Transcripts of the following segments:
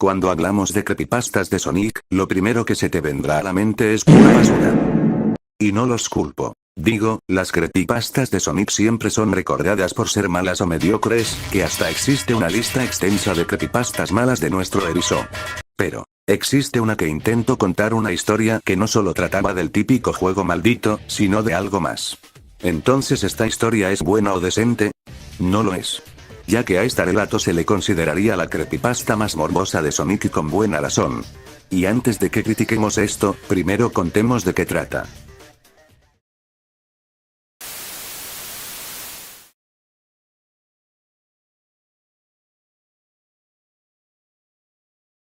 Cuando hablamos de creepypastas de Sonic, lo primero que se te vendrá a la mente es pura basura. Y no los culpo. Digo, las creepypastas de Sonic siempre son recordadas por ser malas o mediocres, que hasta existe una lista extensa de creepypastas malas de nuestro erizo. Pero, existe una que intentó contar una historia que no solo trataba del típico juego maldito, sino de algo más. Entonces, ¿esta historia es buena o decente? No lo es. Ya que a este relato se le consideraría la creepypasta más morbosa de Sonic y con buena razón. Y antes de que critiquemos esto, primero contemos de qué trata.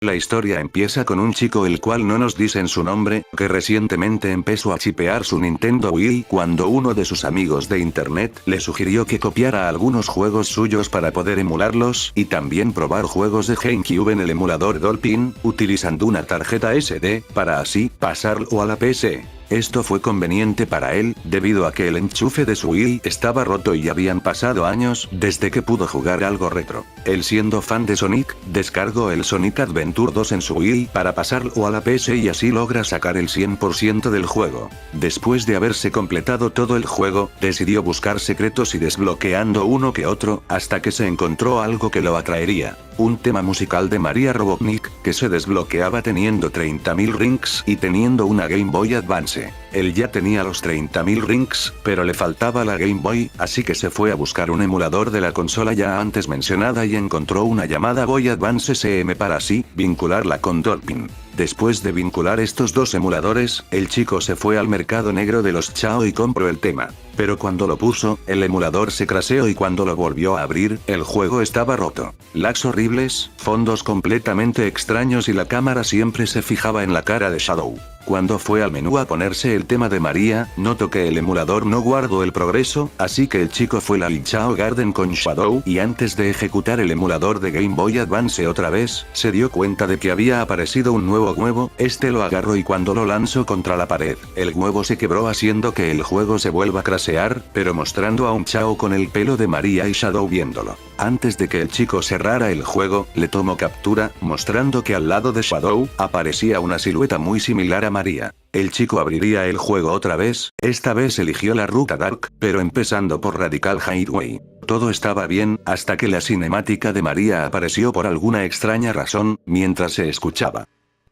La historia empieza con un chico el cual no nos dicen su nombre, que recientemente empezó a chipear su Nintendo Wii cuando uno de sus amigos de internet le sugirió que copiara algunos juegos suyos para poder emularlos y también probar juegos de GameCube en el emulador Dolphin, utilizando una tarjeta SD, para así pasarlo a la PC. Esto fue conveniente para él, debido a que el enchufe de su Wii estaba roto y habían pasado años desde que pudo jugar algo retro. Él, siendo fan de Sonic, descargó el Sonic Adventure 2 en su Wii para pasarlo a la PC y así logra sacar el 100% del juego. Después de haberse completado todo el juego, decidió buscar secretos y desbloqueando uno que otro, hasta que se encontró algo que lo atraería. Un tema musical de María Robotnik, que se desbloqueaba teniendo 30.000 rings y teniendo una Game Boy Advance. Él ya tenía los 30.000 rings, pero le faltaba la Game Boy, así que se fue a buscar un emulador de la consola ya antes mencionada y encontró una llamada Boy Advance SM para así vincularla con Dolphin. Después de vincular estos dos emuladores, el chico se fue al mercado negro de los Chao y compró el tema. Pero cuando lo puso, el emulador se crasheó y cuando lo volvió a abrir, el juego estaba roto. Lags horribles, fondos completamente extraños y la cámara siempre se fijaba en la cara de Shadow. Cuando fue al menú a ponerse el tema de María, notó que el emulador no guardó el progreso, así que el chico fue al Chao Garden con Shadow y antes de ejecutar el emulador de Game Boy Advance otra vez, se dio cuenta de que había aparecido un nuevo huevo, este lo agarró y cuando lo lanzó contra la pared, el huevo se quebró haciendo que el juego se vuelva a crashear, pero mostrando a un Chao con el pelo de María y Shadow viéndolo. Antes de que el chico cerrara el juego, le tomó captura, mostrando que al lado de Shadow, aparecía una silueta muy similar a María. El chico abriría el juego otra vez, esta vez eligió la ruta Dark, pero empezando por Radical Highway. Todo estaba bien, hasta que la cinemática de María apareció por alguna extraña razón, mientras se escuchaba.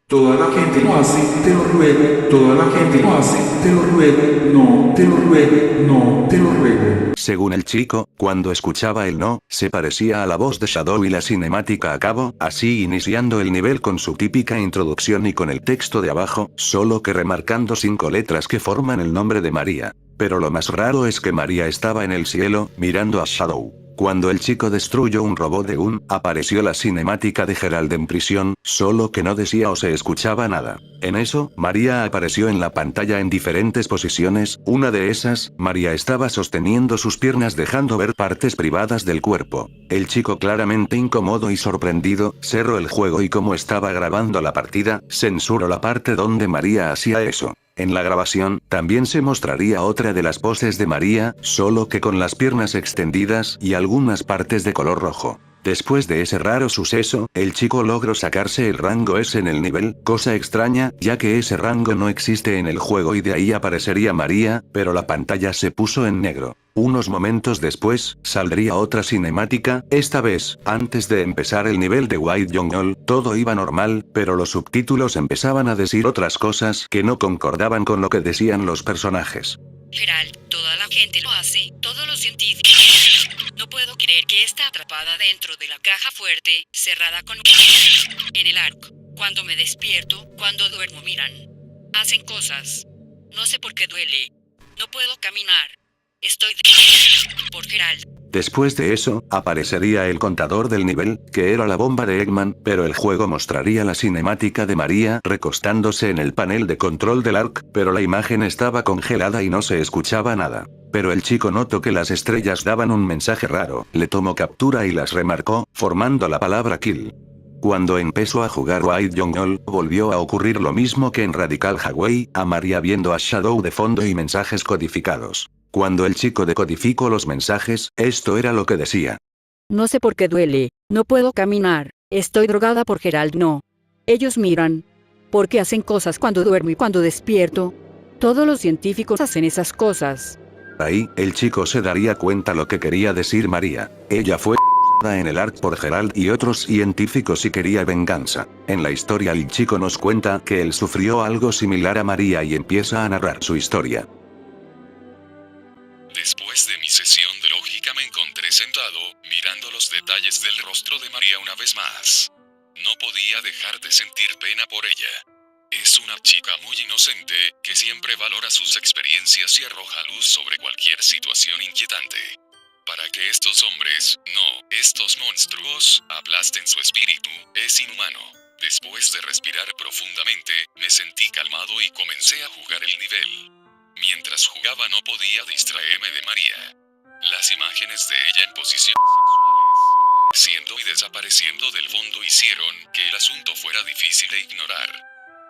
Toda la gente lo hace, te lo ruego, toda la gente lo hace, te lo ruego, no, te lo ruego, no, te lo ruego. Según el chico, cuando escuchaba el no, se parecía a la voz de Shadow y la cinemática acabó, así iniciando el nivel con su típica introducción y con el texto de abajo, solo que remarcando 5 letras que forman el nombre de María. Pero lo más raro es que María estaba en el cielo, mirando a Shadow. Cuando el chico destruyó un robot de apareció la cinemática de Gerald en prisión, solo que no decía o se escuchaba nada. En eso, María apareció en la pantalla en diferentes posiciones, una de esas, María estaba sosteniendo sus piernas dejando ver partes privadas del cuerpo. El chico, claramente incómodo y sorprendido, cerró el juego y como estaba grabando la partida, censuró la parte donde María hacía eso. En la grabación, también se mostraría otra de las poses de María, solo que con las piernas extendidas y algunas partes de color rojo. Después de ese raro suceso, el chico logró sacarse el rango S en el nivel, cosa extraña, ya que ese rango no existe en el juego y de ahí aparecería María, pero la pantalla se puso en negro. Unos momentos después, saldría otra cinemática, esta vez, antes de empezar el nivel de White Jungle, todo iba normal, pero los subtítulos empezaban a decir otras cosas que no concordaban con lo que decían los personajes. Gerald, toda la gente lo hace, todos los científicos. No puedo creer que está atrapada dentro de la caja fuerte, cerrada con en el arco. Cuando me despierto, cuando duermo miran. Hacen cosas. No sé por qué duele. No puedo caminar. Estoy por Gerald. Después de eso, aparecería el contador del nivel, que era la bomba de Eggman, pero el juego mostraría la cinemática de María recostándose en el panel de control del ARC, pero la imagen estaba congelada y no se escuchaba nada. Pero el chico notó que las estrellas daban un mensaje raro, le tomó captura y las remarcó, formando la palabra kill. Cuando empezó a jugar White Jungle, volvió a ocurrir lo mismo que en Radical Highway, a María viendo a Shadow de fondo y mensajes codificados. Cuando el chico decodificó los mensajes, esto era lo que decía. No sé por qué duele, no puedo caminar, Estoy drogada por Gerald, no. Ellos miran. Porque hacen cosas cuando duermo y cuando despierto. Todos los científicos hacen esas cosas. Ahí, el chico se daría cuenta lo que quería decir María. Ella fue en el ARC por Gerald y otros científicos y quería venganza. En la historia el chico nos cuenta que él sufrió algo similar a María y empieza a narrar su historia. Después de mi sesión de lógica me encontré sentado, mirando los detalles del rostro de María una vez más. No podía dejar de sentir pena por ella. Es una chica muy inocente, que siempre valora sus experiencias y arroja luz sobre cualquier situación inquietante. Para que estos hombres, no, estos monstruos, aplasten su espíritu, es inhumano. Después de respirar profundamente, me sentí calmado y comencé a jugar el nivel. Mientras jugaba no podía distraerme de María. Las imágenes de ella en posición siendo y desapareciendo del fondo hicieron que el asunto fuera difícil de ignorar.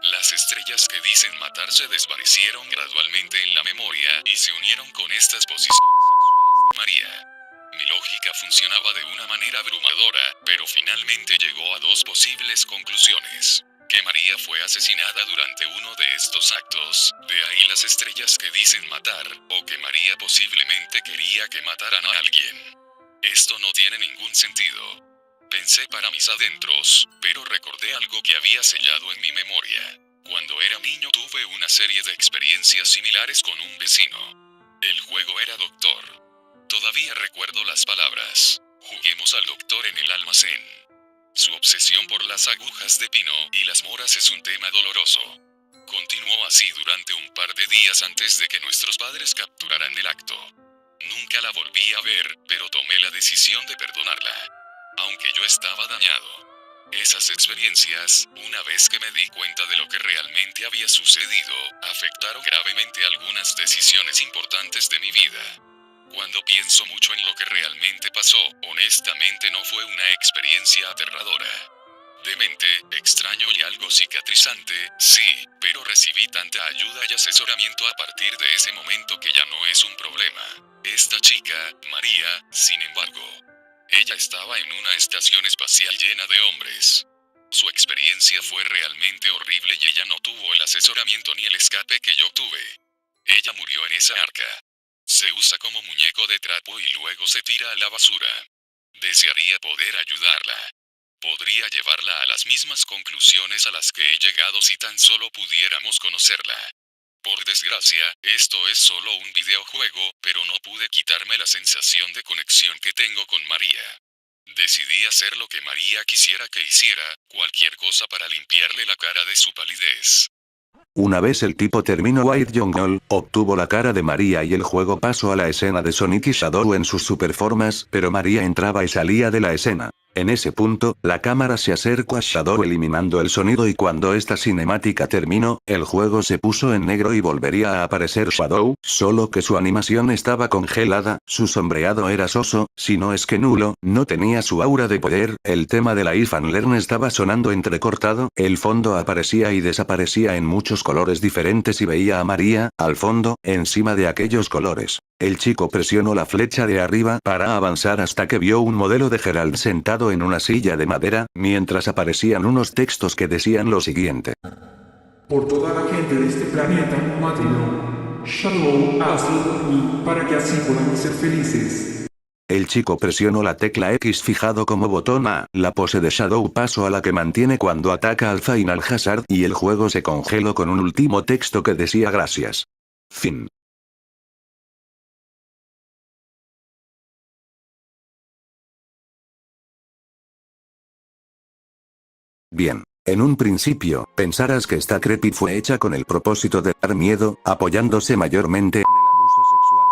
Las estrellas que dicen matar se desvanecieron gradualmente en la memoria y se unieron con estas posiciones. María. Mi lógica funcionaba de una manera abrumadora, pero finalmente llegó a dos posibles conclusiones. Que María fue asesinada durante uno de estos actos, de ahí las estrellas que dicen matar, o que María posiblemente quería que mataran a alguien. Esto no tiene ningún sentido. Pensé para mis adentros, pero recordé algo que había sellado en mi memoria. Cuando era niño tuve una serie de experiencias similares con un vecino. El juego era Doctor. Todavía recuerdo las palabras. Juguemos al doctor en el almacén. Su obsesión por las agujas de pino y las moras es un tema doloroso. Continuó así durante un par de días antes de que nuestros padres capturaran el acto. Nunca la volví a ver, pero tomé la decisión de perdonarla. Aunque yo estaba dañado. Esas experiencias, una vez que me di cuenta de lo que realmente había sucedido, afectaron gravemente algunas decisiones importantes de mi vida. Cuando pienso mucho en lo que realmente pasó, honestamente no fue una experiencia aterradora. Demente, extraño y algo cicatrizante, sí, pero recibí tanta ayuda y asesoramiento a partir de ese momento que ya no es un problema. Esta chica, María, sin embargo, ella estaba en una estación espacial llena de hombres. Su experiencia fue realmente horrible y ella no tuvo el asesoramiento ni el escape que yo tuve. Ella murió en esa arca. Se usa como muñeco de trapo y luego se tira a la basura. Desearía poder ayudarla. Podría llevarla a las mismas conclusiones a las que he llegado si tan solo pudiéramos conocerla. Por desgracia, esto es solo un videojuego, pero no pude quitarme la sensación de conexión que tengo con María. Decidí hacer lo que María quisiera que hiciera, cualquier cosa para limpiarle la cara de su palidez. Una vez el tipo terminó White Jungle, obtuvo la cara de María y el juego pasó a la escena de Sonic y Shadow en sus superformas, pero María entraba y salía de la escena. En ese punto, la cámara se acercó a Shadow eliminando el sonido y cuando esta cinemática terminó, el juego se puso en negro y volvería a aparecer Shadow, solo que su animación estaba congelada, su sombreado era soso, si no es que nulo, no tenía su aura de poder, el tema de la If and Learn estaba sonando entrecortado, el fondo aparecía y desaparecía en muchos colores diferentes y veía a María, al fondo, encima de aquellos colores. El chico presionó la flecha de arriba para avanzar hasta que vio un modelo de Gerald sentado en una silla de madera, mientras aparecían unos textos que decían lo siguiente. Por toda la gente de este planeta, mátelo. Shadow, hazlo por mí, para que así podamos ser felices. El chico presionó la tecla X fijado como botón A, la pose de Shadow pasó a la que mantiene cuando ataca al Final Hazard y el juego se congeló con un último texto que decía gracias. Fin. Bien. En un principio, pensarás que esta creepy fue hecha con el propósito de dar miedo, apoyándose mayormente en el abuso sexual.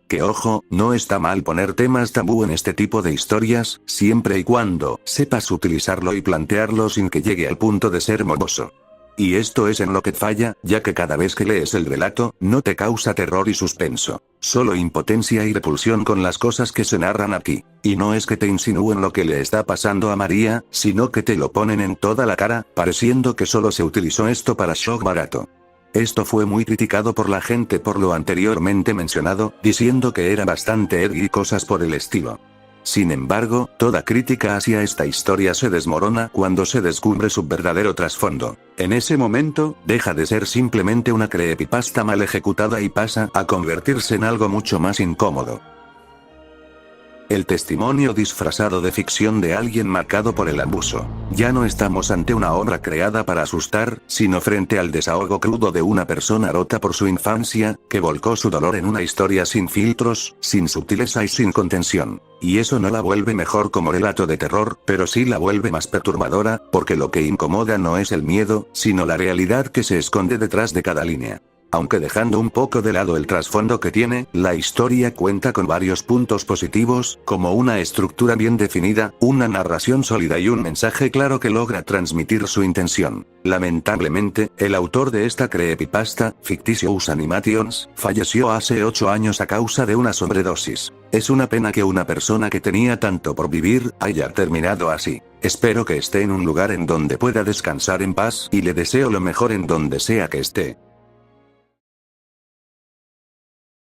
Que ojo, no está mal poner temas tabú en este tipo de historias, siempre y cuando sepas utilizarlo y plantearlo sin que llegue al punto de ser morboso. Y esto es en lo que falla, ya que cada vez que lees el relato, no te causa terror y suspenso. Solo impotencia y repulsión con las cosas que se narran aquí. Y no es que te insinúen lo que le está pasando a María, sino que te lo ponen en toda la cara, pareciendo que solo se utilizó esto para shock barato. Esto fue muy criticado por la gente por lo anteriormente mencionado, diciendo que era bastante edgy y cosas por el estilo. Sin embargo, toda crítica hacia esta historia se desmorona cuando se descubre su verdadero trasfondo. En ese momento, deja de ser simplemente una creepypasta mal ejecutada y pasa a convertirse en algo mucho más incómodo. El testimonio disfrazado de ficción de alguien marcado por el abuso. Ya no estamos ante una obra creada para asustar, sino frente al desahogo crudo de una persona rota por su infancia, que volcó su dolor en una historia sin filtros, sin sutileza y sin contención. Y eso no la vuelve mejor como relato de terror, pero sí la vuelve más perturbadora, porque lo que incomoda no es el miedo, sino la realidad que se esconde detrás de cada línea. Aunque dejando un poco de lado el trasfondo que tiene, la historia cuenta con varios puntos positivos, como una estructura bien definida, una narración sólida y un mensaje claro que logra transmitir su intención. Lamentablemente, el autor de esta creepypasta, Fictitious Animations, falleció hace 8 años a causa de una sobredosis. Es una pena que una persona que tenía tanto por vivir, haya terminado así. Espero que esté en un lugar en donde pueda descansar en paz, y le deseo lo mejor en donde sea que esté.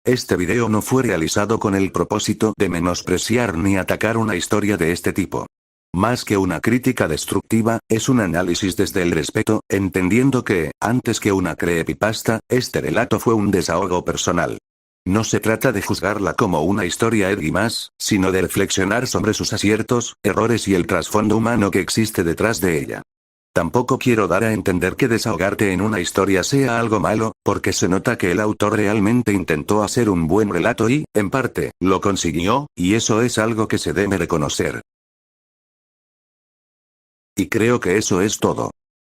Este video no fue realizado con el propósito de menospreciar ni atacar una historia de este tipo. Más que una crítica destructiva, es un análisis desde el respeto, entendiendo que, antes que una creepypasta, este relato fue un desahogo personal. No se trata de juzgarla como una historia edgy más, sino de reflexionar sobre sus aciertos, errores y el trasfondo humano que existe detrás de ella. Tampoco quiero dar a entender que desahogarte en una historia sea algo malo, porque se nota que el autor realmente intentó hacer un buen relato y, en parte, lo consiguió, y eso es algo que se debe reconocer. Y creo que eso es todo.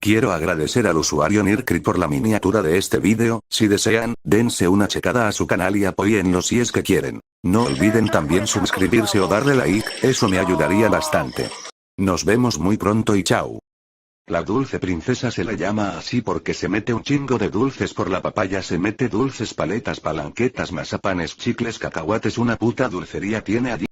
Quiero agradecer al usuario Nirkri por la miniatura de este vídeo. Si desean, dense una checada a su canal y apóyenlo si es que quieren. No olviden también suscribirse o darle like, eso me ayudaría bastante. Nos vemos muy pronto y chao. La dulce princesa se la llama así porque se mete un chingo de dulces por la papaya, se mete dulces, paletas, palanquetas, mazapanes, chicles, cacahuates, una puta dulcería tiene allí.